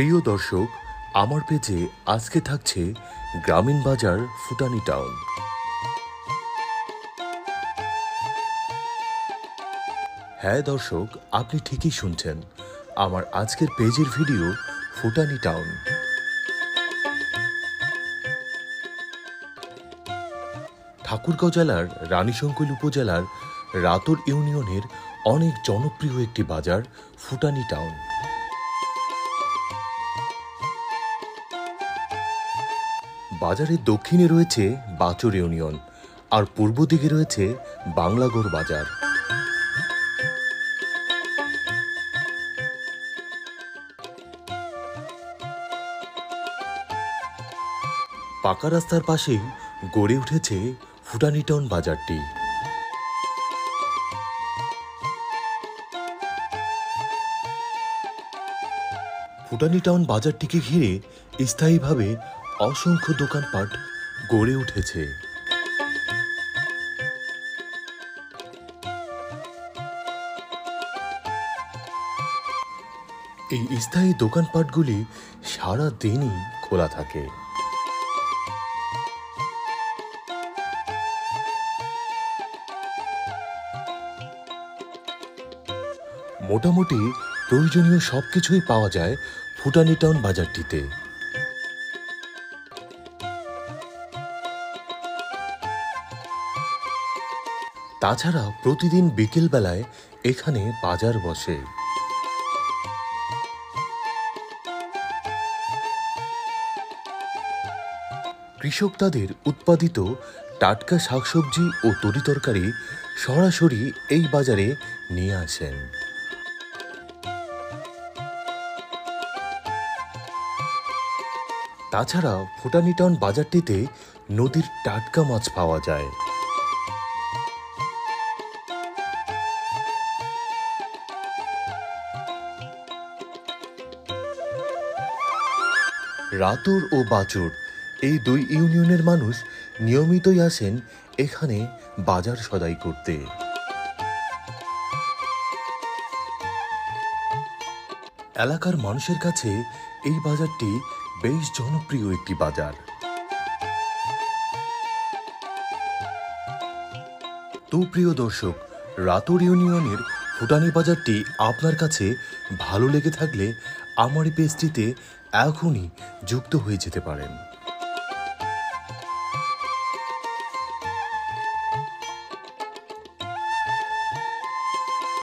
প্রিয় দর্শক, আমার পেজে আজকে থাকছে গ্রামীণ বাজার ফুটানি টাউন। হ্যাঁ দর্শক, আপনি ঠিকই শুনছেন, আমার আজকের পেজের ভিডিও ফুটানি টাউন। ঠাকুরগাঁও জেলার রানীশংকৈল উপজেলার রাতর ইউনিয়নের অনেক জনপ্রিয় একটি বাজার ফুটানি টাউন। বাজারের দক্ষিণে রয়েছে বাচর ইউনিয়ন আর পূর্ব দিকে রয়েছে বাংলাগড় বাজার। পাকা রাস্তার পাশেই গড়ে উঠেছে ফুটানি টাউন বাজারটি। ফুটানি টাউন বাজারটিকে ঘিরে স্থায়ীভাবে অসংখ্য দোকানপাট গড়ে উঠেছে। এই স্থায়ী দোকানপাটগুলি সারা দিনই খোলা থাকে। মোটামুটি প্রয়োজনীয় সবকিছুই পাওয়া যায় ফুটানি টাউন বাজারটিতে। তাছাড়া প্রতিদিন বিকেল বেলায় এখানে বাজার বসে। কৃষক তাদের উৎপাদিত টাটকা শাকসবজি ও তরিতরকারি সরাসরি এই বাজারে নিয়ে আসেন। তাছাড়া ফুটানি টাউন বাজারটিতে নদীর টাটকা মাছ পাওয়া যায়। রাতর ও বাচর এই দুই ইউনিয়নের মানুষ নিয়মিতই আসেন এখানে বাজার সদাই করতে। এলাকার মানুষের কাছে এই বাজারটি বেশ জনপ্রিয় একটি বাজার। তো প্রিয় দর্শক, রাতর ইউনিয়নের ফুটানি বাজারটি আপনার কাছে ভালো লেগে থাকলে আমার এই পেজটিতে এখনই যুক্ত হয়ে যেতে পারেন।